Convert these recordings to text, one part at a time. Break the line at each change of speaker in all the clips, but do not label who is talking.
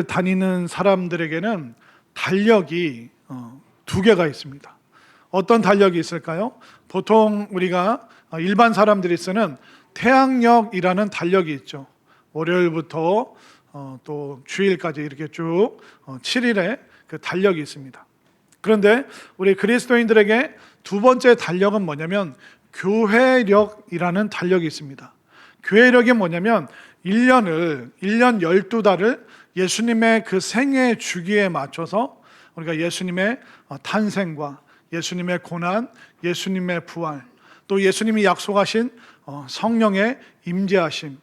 다니는 사람들에게는 달력이 두 개가 있습니다. 어떤 달력이 있을까요? 보통 우리가 일반 사람들이 쓰는 태양력이라는 달력이 있죠. 월요일부터 또 주일까지 이렇게 쭉 7일의 그 달력이 있습니다. 그런데 우리 그리스도인들에게 두 번째 달력은 뭐냐면 교회력이라는 달력이 있습니다. 교회력이 뭐냐면 1년 12달을 예수님의 그 생애 주기에 맞춰서 우리가 예수님의 탄생과 예수님의 고난, 예수님의 부활, 또 예수님이 약속하신 성령의 임재하심,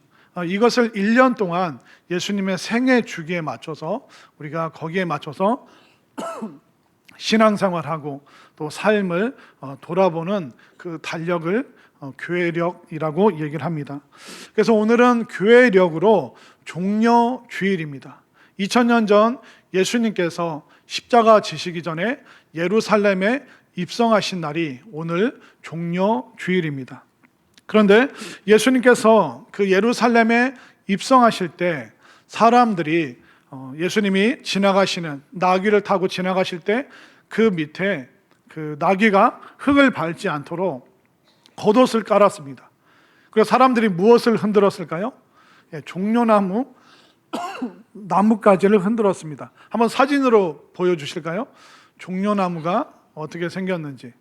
이것을 1년 동안 예수님의 생애 주기에 맞춰서 우리가 거기에 맞춰서 신앙생활하고 또 삶을 돌아보는 그 달력을 교회력이라고 얘기를 합니다. 그래서 오늘은 교회력으로 종려주일입니다. 2000년 전 예수님께서 십자가 지시기 전에 예루살렘에 입성하신 날이 오늘 종려주일입니다. 그런데 예수님께서 그 예루살렘에 입성하실 때 사람들이 예수님이 지나가시는 나귀를 타고 지나가실 때 그 밑에 그 나귀가 흙을 밟지 않도록 겉옷을 깔았습니다. 그래서 사람들이 무엇을 흔들었을까요? 종려나무 나뭇가지를 흔들었습니다. 한번 사진으로 보여주실까요? 종려나무가 어떻게 생겼는지.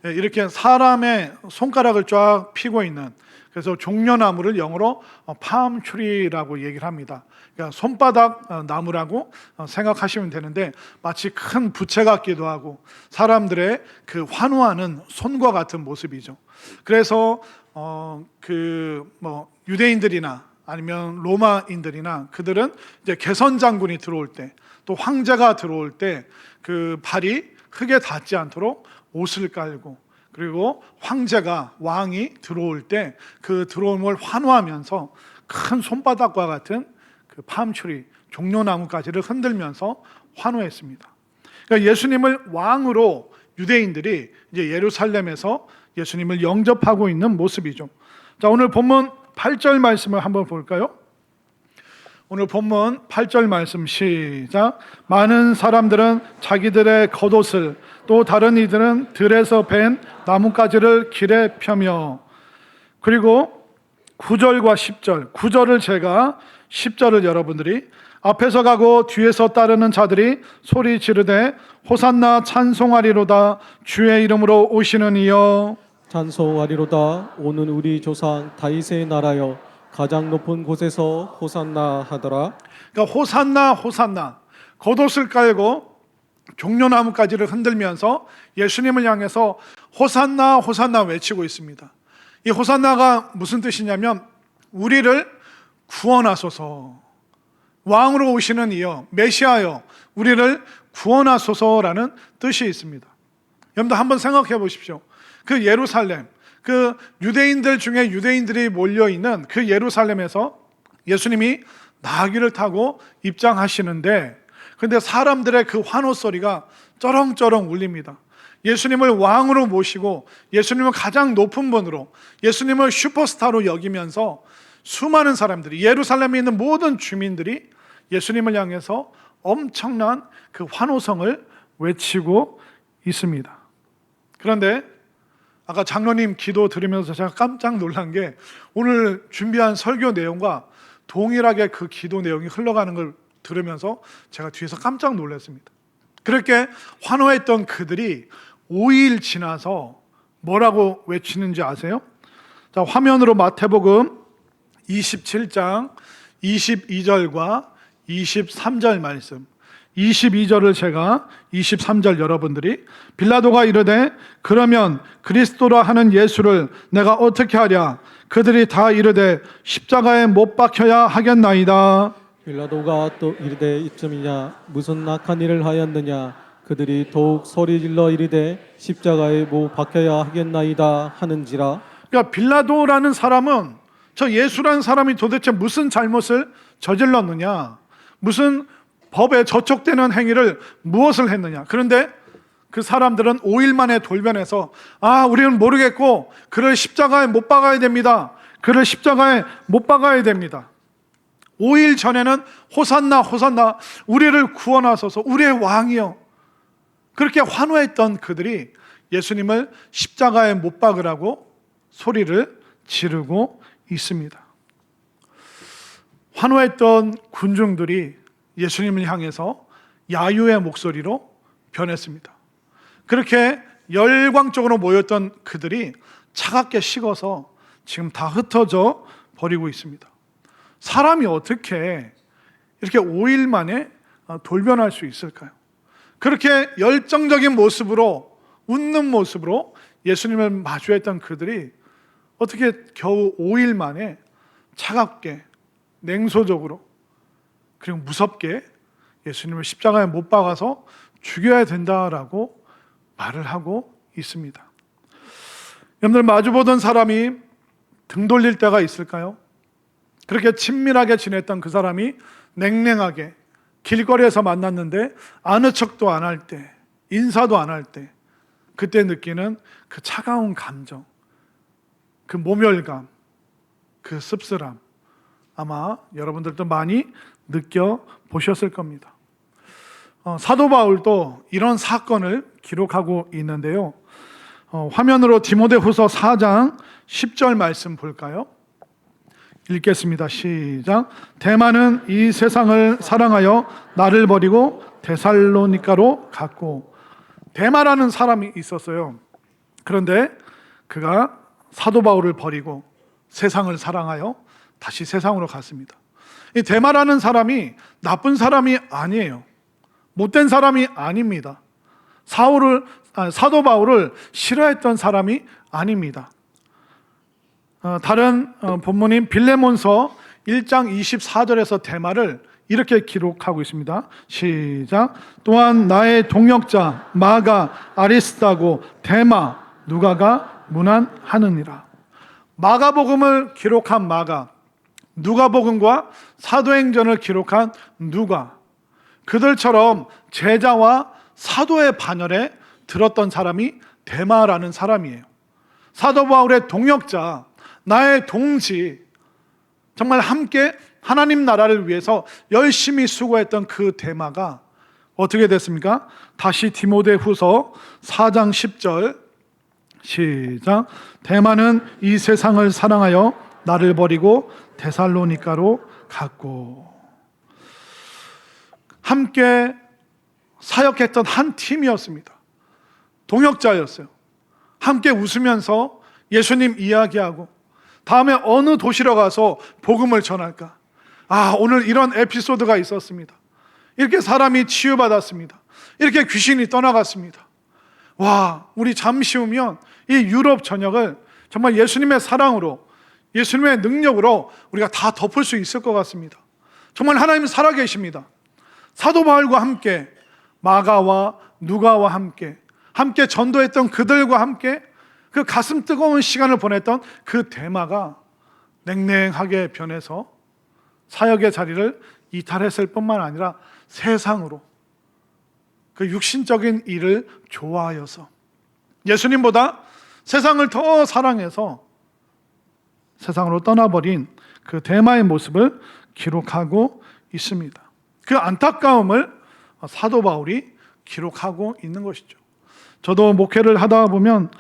이렇게 사람의 손가락을 쫙 펴고 있는, 그래서 종려나무를 영어로 palm-tree라고 얘기를 합니다. 그러니까 손바닥 나무라고 생각하시면 되는데 마치 큰 부채 같기도 하고 사람들의 그 환호하는 손과 같은 모습이죠. 그래서 유대인들이나 아니면 로마인들이나 그들은 이제 개선 장군이 들어올 때, 또 황제가 들어올 때 그 발이 흙에 닿지 않도록 옷을 깔고, 그리고 황제가 왕이 들어올 때 그 들어옴을 환호하면서 큰 손바닥과 같은 그 팜추리 종려나무가지를 흔들면서 환호했습니다. 그러니까 예수님을 왕으로 유대인들이 이제 예루살렘에서 예수님을 영접하고 있는 모습이죠. 자, 오늘 본문 8절 말씀을 한번 볼까요? 오늘 본문 8절 말씀 시작. 많은 사람들은 자기들의 겉옷을, 또 다른 이들은 들에서 벤 나뭇가지를 길에 펴며, 그리고 9절과 10절, 9절을 제가 10절을 여러분들이 앞에서 가고 뒤에서 따르는 자들이 소리 지르되 호산나 찬송하리로다 주의 이름으로 오시는 이여
찬송하리로다 오는 우리 조상 다윗의 나라여 가장 높은 곳에서 호산나 하더라.
그러니까 호산나 호산나, 겉옷을 깔고 종려나무가지를 흔들면서 예수님을 향해서 호산나 호산나 외치고 있습니다. 이 호산나가 무슨 뜻이냐면 우리를 구원하소서, 왕으로 오시는 이여, 메시아여 우리를 구원하소서라는 뜻이 있습니다. 여러분들 한번 생각해 보십시오. 그 예루살렘, 그 유대인들 중에 유대인들이 몰려있는 그 예루살렘에서 예수님이 나귀를 타고 입장하시는데, 그런데 사람들의 그 환호 소리가 쩌렁쩌렁 울립니다. 예수님을 왕으로 모시고 예수님을 가장 높은 분으로, 예수님을 슈퍼스타로 여기면서 수많은 사람들이, 예루살렘에 있는 모든 주민들이 예수님을 향해서 엄청난 그 환호성을 외치고 있습니다. 그런데 아까 장로님 기도 들으면서 제가 깜짝 놀란 게 오늘 준비한 설교 내용과 동일하게 그 기도 내용이 흘러가는 걸 들으면서 제가 뒤에서 깜짝 놀랐습니다. 그렇게 환호했던 그들이 5일 지나서 뭐라고 외치는지 아세요? 자, 화면으로 마태복음 27장 22절과 23절 말씀, 22절을 제가 23절 여러분들이 빌라도가 이르되 그러면 그리스도라 하는 예수를 내가 어떻게 하랴? 그들이 다 이르되 십자가에 못 박혀야 하겠나이다.
빌라도가 또 이르되 이쯤이냐 무슨 악한 일을 하였느냐? 그들이 더욱 소리질러 이르되 십자가에 못 박혀야 하겠나이다 하는지라.
그러니까 빌라도라는 사람은 저 예수라는 사람이 도대체 무슨 잘못을 저질렀느냐, 무슨 법에 저촉되는 행위를 무엇을 했느냐. 그런데 그 사람들은 5일 만에 돌변해서 우리는 모르겠고 그를 십자가에 못 박아야 됩니다. 그를 십자가에 못 박아야 됩니다. 5일 전에는 호산나 호산나 우리를 구원하소서 우리의 왕이여 그렇게 환호했던 그들이 예수님을 십자가에 못 박으라고 소리를 지르고 있습니다. 환호했던 군중들이 예수님을 향해서 야유의 목소리로 변했습니다. 그렇게 열광적으로 모였던 그들이 차갑게 식어서 지금 다 흩어져 버리고 있습니다. 사람이 어떻게 이렇게 5일 만에 돌변할 수 있을까요? 그렇게 열정적인 모습으로 웃는 모습으로 예수님을 마주했던 그들이 어떻게 겨우 5일 만에 차갑게 냉소적으로 그리고 무섭게 예수님을 십자가에 못 박아서 죽여야 된다라고 말을 하고 있습니다. 여러분들 마주보던 사람이 등 돌릴 때가 있을까요? 그렇게 친밀하게 지냈던 그 사람이 냉랭하게 길거리에서 만났는데 아는 척도 안 할 때, 인사도 안 할 때 그때 느끼는 그 차가운 감정, 그 모멸감, 그 씁쓸함 아마 여러분들도 많이 느껴보셨을 겁니다. 사도 바울도 이런 사건을 기록하고 있는데요. 화면으로 디모데후서 4장 10절 말씀 볼까요? 읽겠습니다. 시작. 데마는 이 세상을 사랑하여 나를 버리고 데살로니가로 갔고. 데마라는 사람이 있었어요. 그런데 그가 사도 바울을 버리고 세상을 사랑하여 다시 세상으로 갔습니다. 이 데마라는 사람이 나쁜 사람이 아니에요. 못된 사람이 아닙니다. 사도 바울을 싫어했던 사람이 아닙니다. 다른 본문인 빌레몬서 1장 24절에서 데마를 이렇게 기록하고 있습니다. 시작. 또한 나의 동역자 마가 아리스다고 데마 누가가 문안하느니라. 마가복음을 기록한 마가, 누가복음과 사도행전을 기록한 누가, 그들처럼 제자와 사도의 반열에 들었던 사람이 데마라는 사람이에요. 사도 바울의 동역자, 나의 동지, 정말 함께 하나님 나라를 위해서 열심히 수고했던 그 데마가 어떻게 됐습니까? 다시 디모데후서 4장 10절 시작. 데마는 이 세상을 사랑하여 나를 버리고 데살로니가로 갔고. 함께 사역했던 한 팀이었습니다. 동역자였어요. 함께 웃으면서 예수님 이야기하고 다음에 어느 도시로 가서 복음을 전할까? 오늘 이런 에피소드가 있었습니다. 이렇게 사람이 치유받았습니다. 이렇게 귀신이 떠나갔습니다. 우리 잠시 후면 이 유럽 전역을 정말 예수님의 사랑으로, 예수님의 능력으로 우리가 다 덮을 수 있을 것 같습니다. 정말 하나님 살아계십니다. 사도 바울과 함께, 마가와 누가와 함께 전도했던 그들과 함께 그 가슴 뜨거운 시간을 보냈던 그 데마가 냉랭하게 변해서 사역의 자리를 이탈했을 뿐만 아니라 세상으로, 그 육신적인 일을 좋아하여서 예수님보다 세상을 더 사랑해서 세상으로 떠나버린 그 데마의 모습을 기록하고 있습니다. 그 안타까움을 사도 바울이 기록하고 있는 것이죠. 저도 목회를 하다 보면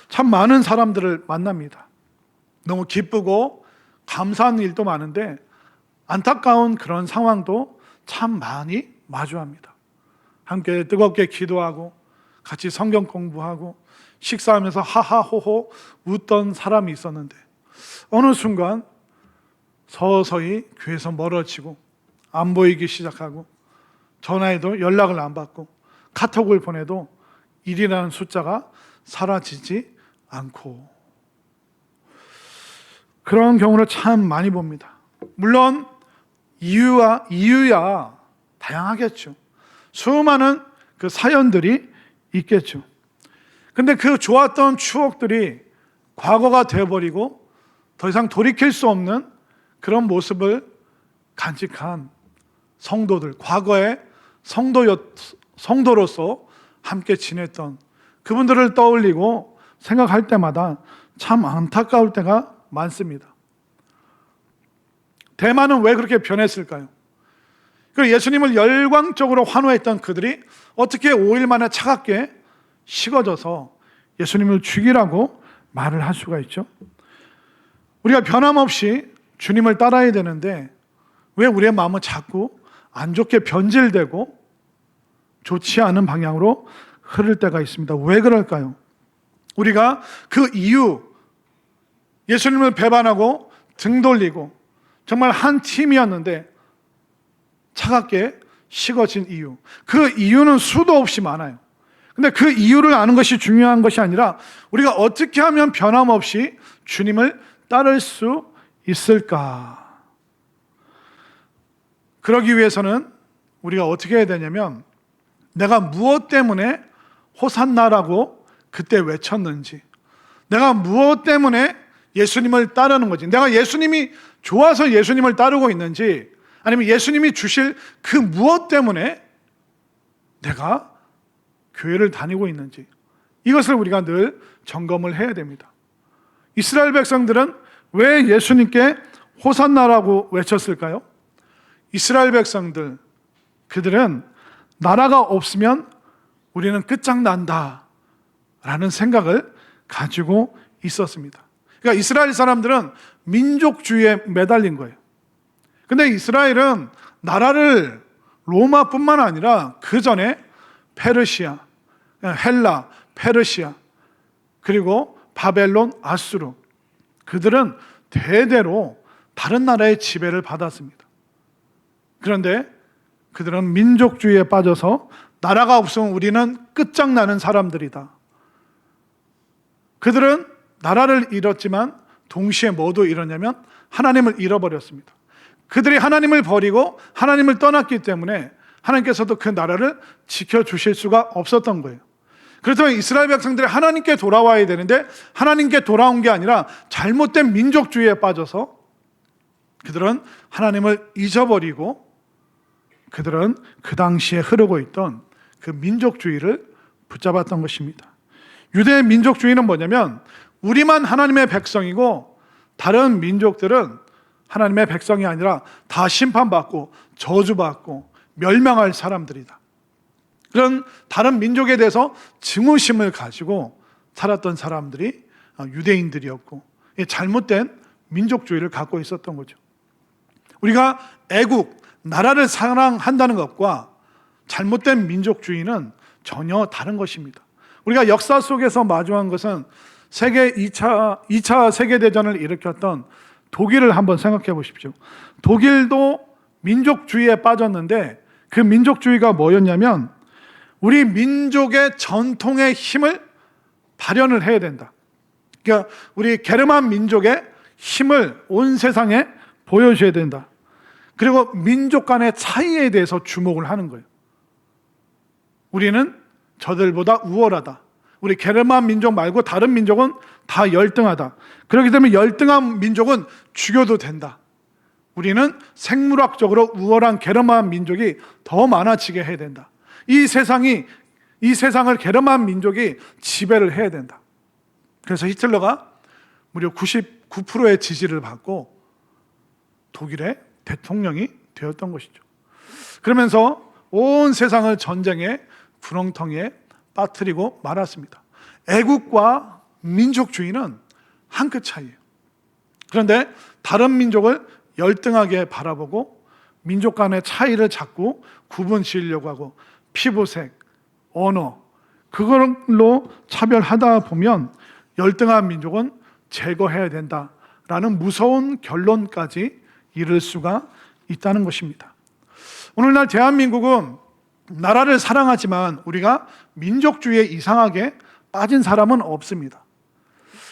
참 많은 사람들을 만납니다. 너무 기쁘고 감사한 일도 많은데 안타까운 그런 상황도 참 많이 마주합니다. 함께 뜨겁게 기도하고 같이 성경 공부하고 식사하면서 하하호호 웃던 사람이 있었는데 어느 순간 서서히 교회에서 멀어지고 안 보이기 시작하고 전화해도 연락을 안 받고 카톡을 보내도 1이라는 숫자가 사라지지 않고, 그런 경우를 참 많이 봅니다. 물론 이유야 다양하겠죠. 수많은 그 사연들이 있겠죠. 근데 그 좋았던 추억들이 과거가 되어버리고 더 이상 돌이킬 수 없는 그런 모습을 간직한 성도들, 과거의 성도로서 함께 지냈던 그분들을 떠올리고 생각할 때마다 참 안타까울 때가 많습니다. 대만은 왜 그렇게 변했을까요? 그 예수님을 열광적으로 환호했던 그들이 어떻게 5일 만에 차갑게 식어져서 예수님을 죽이라고 말을 할 수가 있죠? 우리가 변함없이 주님을 따라야 되는데 왜 우리의 마음은 자꾸 안 좋게 변질되고 좋지 않은 방향으로 흐를 때가 있습니다. 왜 그럴까요? 우리가 그 이유, 예수님을 배반하고 등 돌리고 정말 한 팀이었는데 차갑게 식어진 이유, 그 이유는 수도 없이 많아요. 근데 그 이유를 아는 것이 중요한 것이 아니라 우리가 어떻게 하면 변함없이 주님을 따를 수 있을까? 그러기 위해서는 우리가 어떻게 해야 되냐면 내가 무엇 때문에 호산나라고 그때 외쳤는지, 내가 무엇 때문에 예수님을 따르는 거지, 내가 예수님이 좋아서 예수님을 따르고 있는지, 아니면 예수님이 주실 그 무엇 때문에 내가 교회를 다니고 있는지, 이것을 우리가 늘 점검을 해야 됩니다. 이스라엘 백성들은 왜 예수님께 호산나라고 외쳤을까요? 이스라엘 백성들, 그들은 나라가 없으면 우리는 끝장난다 라는 생각을 가지고 있었습니다. 그러니까 이스라엘 사람들은 민족주의에 매달린 거예요. 근데 이스라엘은 나라를 로마뿐만 아니라 그 전에 페르시아, 헬라, 페르시아, 그리고 바벨론, 아수르, 그들은 대대로 다른 나라의 지배를 받았습니다. 그런데 그들은 민족주의에 빠져서 나라가 없으면 우리는 끝장나는 사람들이다. 그들은 나라를 잃었지만 동시에 뭐도 잃었냐면 하나님을 잃어버렸습니다. 그들이 하나님을 버리고 하나님을 떠났기 때문에 하나님께서도 그 나라를 지켜주실 수가 없었던 거예요. 그렇다면 이스라엘 백성들이 하나님께 돌아와야 되는데 하나님께 돌아온 게 아니라 잘못된 민족주의에 빠져서 그들은 하나님을 잊어버리고 그들은 그 당시에 흐르고 있던 그 민족주의를 붙잡았던 것입니다. 유대의 민족주의는 뭐냐면 우리만 하나님의 백성이고 다른 민족들은 하나님의 백성이 아니라 다 심판받고 저주받고 멸망할 사람들이다. 그런 다른 민족에 대해서 증오심을 가지고 살았던 사람들이 유대인들이었고 잘못된 민족주의를 갖고 있었던 거죠. 우리가 애국, 나라를 사랑한다는 것과 잘못된 민족주의는 전혀 다른 것입니다. 우리가 역사 속에서 마주한 것은 2차 세계대전을 일으켰던 독일을 한번 생각해 보십시오. 독일도 민족주의에 빠졌는데 그 민족주의가 뭐였냐면 우리 민족의 전통의 힘을 발현을 해야 된다. 그러니까 우리 게르만 민족의 힘을 온 세상에 보여줘야 된다. 그리고 민족 간의 차이에 대해서 주목을 하는 거예요. 우리는 저들보다 우월하다. 우리 게르만 민족 말고 다른 민족은 다 열등하다. 그렇기 때문에 열등한 민족은 죽여도 된다. 우리는 생물학적으로 우월한 게르만 민족이 더 많아지게 해야 된다. 이 세상을 게르만 민족이 지배를 해야 된다. 그래서 히틀러가 무려 99%의 지지를 받고 독일의 대통령이 되었던 것이죠. 그러면서 온 세상을 전쟁의 구렁텅이에 빠뜨리고 말았습니다. 애국과 민족주의는 한 끗 차이예요. 그런데 다른 민족을 열등하게 바라보고 민족 간의 차이를 자꾸 구분 지으려고 하고 피부색, 언어, 그걸로 차별하다 보면 열등한 민족은 제거해야 된다라는 무서운 결론까지 이를 수가 있다는 것입니다. 오늘날 대한민국은 나라를 사랑하지만 우리가 민족주의에 이상하게 빠진 사람은 없습니다.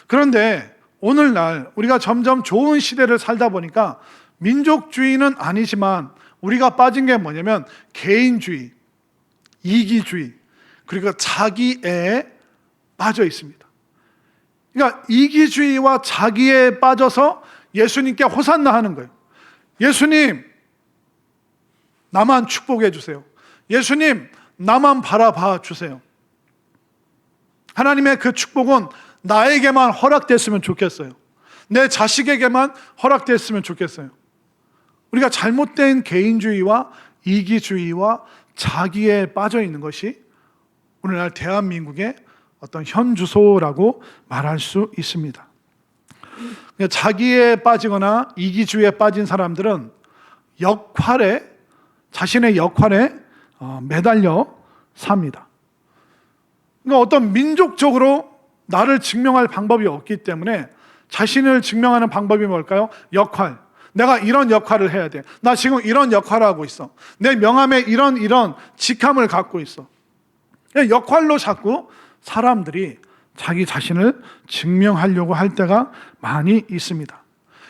그런데 오늘날 우리가 점점 좋은 시대를 살다 보니까 민족주의는 아니지만 우리가 빠진 게 뭐냐면 개인주의, 이기주의, 그리고 자기애에 빠져 있습니다. 그러니까 이기주의와 자기애에 빠져서 예수님께 호산나 하는 거예요. 예수님, 나만 축복해 주세요. 예수님, 나만 바라봐 주세요. 하나님의 그 축복은 나에게만 허락됐으면 좋겠어요. 내 자식에게만 허락됐으면 좋겠어요. 우리가 잘못된 개인주의와 이기주의와 자기에 빠져 있는 것이 오늘날 대한민국의 어떤 현주소라고 말할 수 있습니다. 자기에 빠지거나 이기주의에 빠진 사람들은 자신의 역할에 매달려 삽니다. 그러니까 어떤 민족적으로 나를 증명할 방법이 없기 때문에 자신을 증명하는 방법이 뭘까요? 역할. 내가 이런 역할을 해야 돼. 나 지금 이런 역할을 하고 있어. 내 명함에 이런 직함을 갖고 있어. 역할로 자꾸 사람들이 자기 자신을 증명하려고 할 때가 많이 있습니다.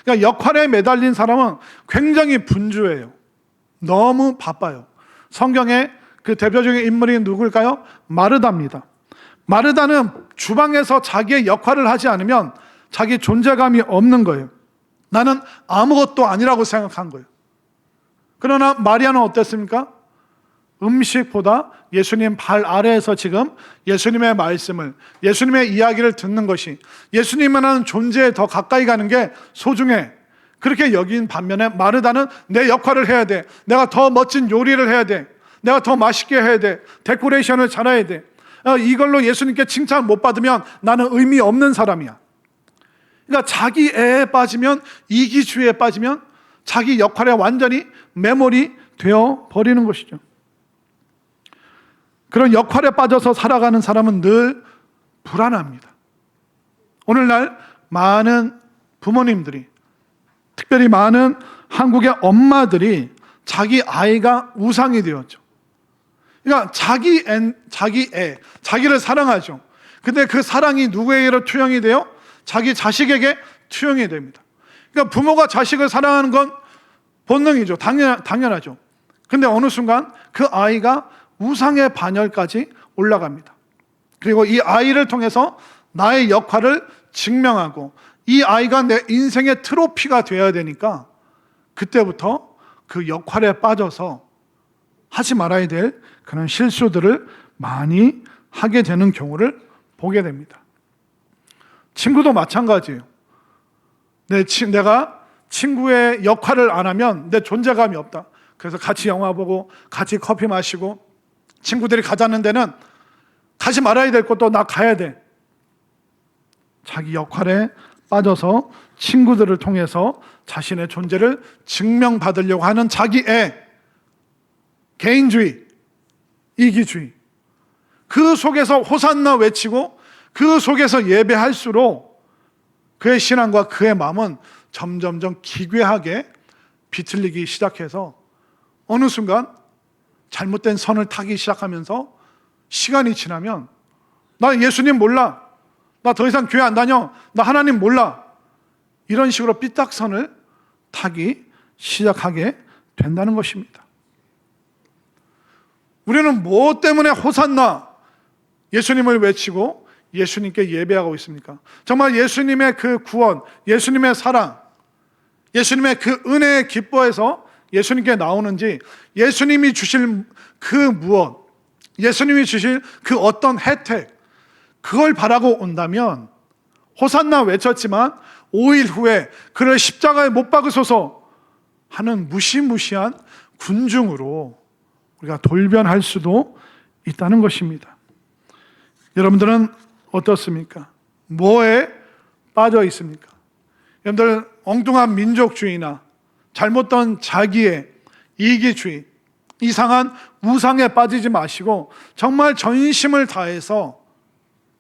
그러니까 역할에 매달린 사람은 굉장히 분주해요. 너무 바빠요. 성경에 그 대표적인 인물이 누굴까요? 마르다입니다. 마르다는 주방에서 자기의 역할을 하지 않으면 자기 존재감이 없는 거예요. 나는 아무것도 아니라고 생각한 거예요. 그러나 마리아는 어땠습니까? 음식보다 예수님 발 아래에서 지금 예수님의 말씀을, 예수님의 이야기를 듣는 것이, 예수님이라는 존재에 더 가까이 가는 게 소중해. 그렇게 여긴 반면에 마르다는 내 역할을 해야 돼. 내가 더 멋진 요리를 해야 돼. 내가 더 맛있게 해야 돼. 데코레이션을 잘해야 돼. 이걸로 예수님께 칭찬 못 받으면 나는 의미 없는 사람이야. 그러니까 자기 애에 빠지면, 이기주의에 빠지면 자기 역할에 완전히 매몰이 되어 버리는 것이죠. 그런 역할에 빠져서 살아가는 사람은 늘 불안합니다. 오늘날 많은 부모님들이, 특별히 많은 한국의 엄마들이 자기 아이가 우상이 되었죠. 그러니까 자기를 사랑하죠. 근데 그 사랑이 누구에게로 투영이 돼요? 자기 자식에게 투영이 됩니다. 그러니까 부모가 자식을 사랑하는 건 본능이죠. 당연하죠. 근데 어느 순간 그 아이가 우상의 반열까지 올라갑니다. 그리고 이 아이를 통해서 나의 역할을 증명하고 이 아이가 내 인생의 트로피가 되어야 되니까 그때부터 그 역할에 빠져서 하지 말아야 될 그런 실수들을 많이 하게 되는 경우를 보게 됩니다. 친구도 마찬가지예요. 내가 친구의 역할을 안 하면 내 존재감이 없다. 그래서 같이 영화 보고 같이 커피 마시고 친구들이 가자는 데는 가지 말아야 될 곳도 나 가야 돼. 자기 역할에 빠져서 친구들을 통해서 자신의 존재를 증명받으려고 하는 자기의 개인주의, 이기주의, 그 속에서 호산나 외치고 그 속에서 예배할수록 그의 신앙과 그의 마음은 점점점 기괴하게 비틀리기 시작해서 어느 순간 잘못된 선을 타기 시작하면서 시간이 지나면 나 예수님 몰라, 나 더 이상 교회 안 다녀, 나 하나님 몰라, 이런 식으로 삐딱선을 타기 시작하게 된다는 것입니다. 우리는 무엇 때문에 호산나 예수님을 외치고 예수님께 예배하고 있습니까? 정말 예수님의 그 구원, 예수님의 사랑, 예수님의 그 은혜의 기뻐에서 예수님께 나오는지, 예수님이 주실 그 무엇, 예수님이 주실 그 어떤 혜택, 그걸 바라고 온다면 호산나 외쳤지만 5일 후에 그를 십자가에 못 박으소서 하는 무시무시한 군중으로 우리가 돌변할 수도 있다는 것입니다. 여러분들은 어떻습니까? 뭐에 빠져 있습니까? 여러분들 엉뚱한 민족주의나 잘못된 자기의 이기주의, 이상한 우상에 빠지지 마시고 정말 전심을 다해서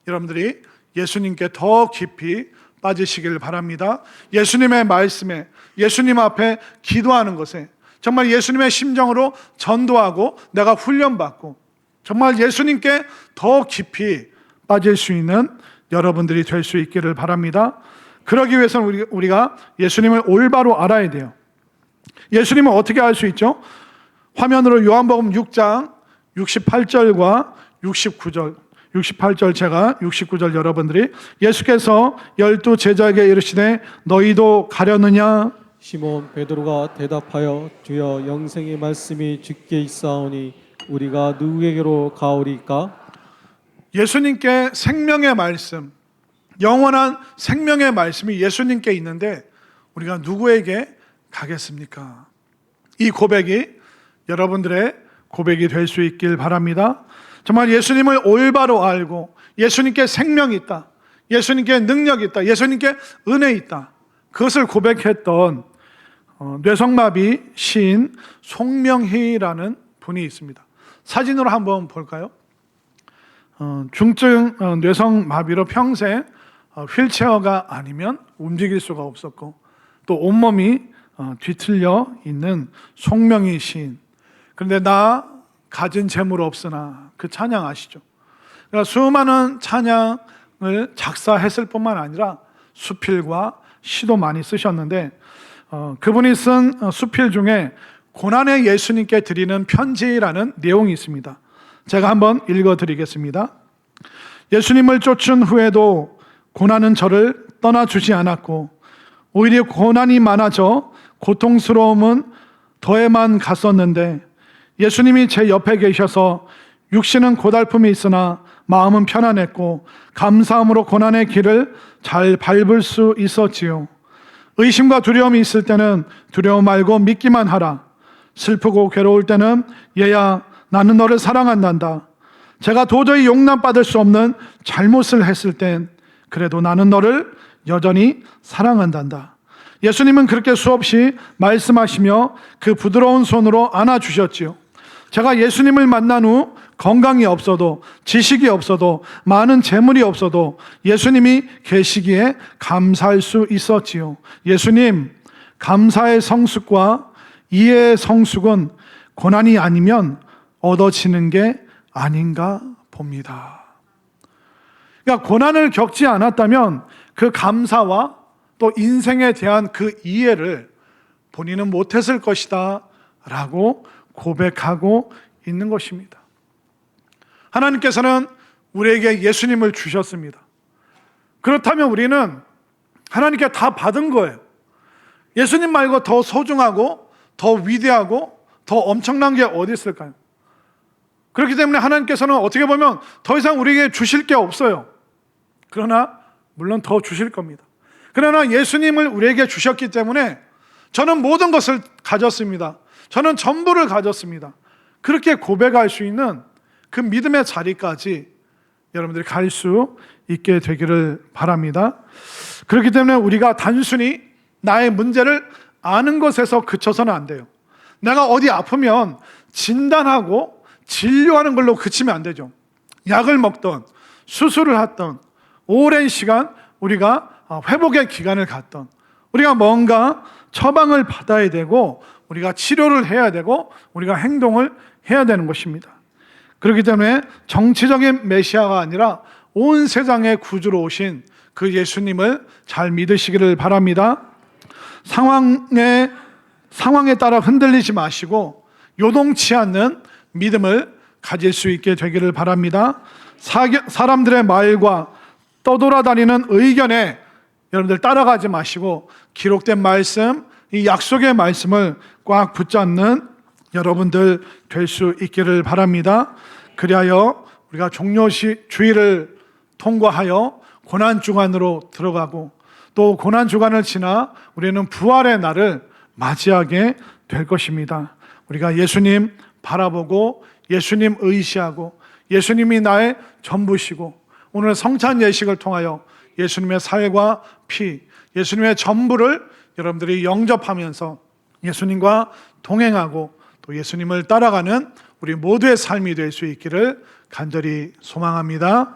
여러분들이 예수님께 더 깊이 빠지시길 바랍니다. 예수님의 말씀에, 예수님 앞에 기도하는 것에 정말 예수님의 심정으로 전도하고 내가 훈련받고 정말 예수님께 더 깊이 빠질 수 있는 여러분들이 될 수 있기를 바랍니다. 그러기 위해서는 우리가 예수님을 올바로 알아야 돼요. 예수님을 어떻게 알 수 있죠? 화면으로 요한복음 6장 68절과 69절, 68절 제가 69절 여러분들이, 예수께서 12 제자에게 이르시되 너희도 가려느냐?
시몬 베드로가 대답하여 주여 영생의 말씀이 주께 있사오니 우리가 누구에게로 가오리까?
예수님께 생명의 말씀, 영원한 생명의 말씀이 예수님께 있는데 우리가 누구에게 가겠습니까? 이 고백이 여러분들의 고백이 될 수 있길 바랍니다. 정말 예수님을 올바로 알고 예수님께 생명이 있다, 예수님께 능력이 있다, 예수님께 은혜 있다, 그것을 고백했던 뇌성마비 시인 송명희라는 분이 있습니다. 사진으로 한번 볼까요? 중증 뇌성마비로 평생 휠체어가 아니면 움직일 수가 없었고 또 온몸이 뒤틀려 있는 송명희 시인. 그런데 나 가진 재물 없으나 그 찬양 아시죠? 그러니까 수많은 찬양을 작사했을 뿐만 아니라 수필과 시도 많이 쓰셨는데 그분이 쓴 수필 중에 고난의 예수님께 드리는 편지라는 내용이 있습니다. 제가 한번 읽어드리겠습니다. 예수님을 쫓은 후에도 고난은 저를 떠나주지 않았고 오히려 고난이 많아져 고통스러움은 더해만 갔었는데 예수님이 제 옆에 계셔서 육신은 고달픔이 있으나 마음은 편안했고 감사함으로 고난의 길을 잘 밟을 수 있었지요. 의심과 두려움이 있을 때는 두려움 말고 믿기만 하라. 슬프고 괴로울 때는 얘야 나는 너를 사랑한단다. 제가 도저히 용납받을 수 없는 잘못을 했을 땐 그래도 나는 너를 여전히 사랑한단다. 예수님은 그렇게 수없이 말씀하시며 그 부드러운 손으로 안아주셨지요. 제가 예수님을 만난 후 건강이 없어도 지식이 없어도 많은 재물이 없어도 예수님이 계시기에 감사할 수 있었지요. 예수님, 감사의 성숙과 이해의 성숙은 고난이 아니면 얻어지는 게 아닌가 봅니다. 그러니까 고난을 겪지 않았다면 그 감사와 또 인생에 대한 그 이해를 본인은 못했을 것이다 라고 고백하고 있는 것입니다. 하나님께서는 우리에게 예수님을 주셨습니다. 그렇다면 우리는 하나님께 다 받은 거예요. 예수님 말고 더 소중하고 더 위대하고 더 엄청난 게 어디 있을까요? 그렇기 때문에 하나님께서는 어떻게 보면 더 이상 우리에게 주실 게 없어요. 그러나 물론 더 주실 겁니다. 그러나 예수님을 우리에게 주셨기 때문에 저는 모든 것을 가졌습니다. 저는 전부를 가졌습니다. 그렇게 고백할 수 있는 그 믿음의 자리까지 여러분들이 갈 수 있게 되기를 바랍니다. 그렇기 때문에 우리가 단순히 나의 문제를 아는 것에서 그쳐서는 안 돼요. 내가 어디 아프면 진단하고 진료하는 걸로 그치면 안 되죠. 약을 먹던 수술을 했던 오랜 시간 우리가 회복의 기간을 갖던 우리가 뭔가 처방을 받아야 되고 우리가 치료를 해야 되고 우리가 행동을 해야 되는 것입니다. 그렇기 때문에 정치적인 메시아가 아니라 온 세상의 구주로 오신 그 예수님을 잘 믿으시기를 바랍니다. 상황에 따라 흔들리지 마시고 요동치 않는 믿음을 가질 수 있게 되기를 바랍니다. 사람들의 말과 떠돌아다니는 의견에 여러분들 따라가지 마시고 기록된 말씀, 이 약속의 말씀을 꽉 붙잡는 여러분들 될 수 있기를 바랍니다. 그리하여 우리가 종료주의를 통과하여 고난주간으로 들어가고 또 고난주간을 지나 우리는 부활의 날을 맞이하게 될 것입니다. 우리가 예수님 바라보고 예수님 의시하고 예수님이 나의 전부시고 오늘 성찬 예식을 통하여 예수님의 살과 피, 예수님의 전부를 여러분들이 영접하면서 예수님과 동행하고 또 예수님을 따라가는 우리 모두의 삶이 될 수 있기를 간절히 소망합니다.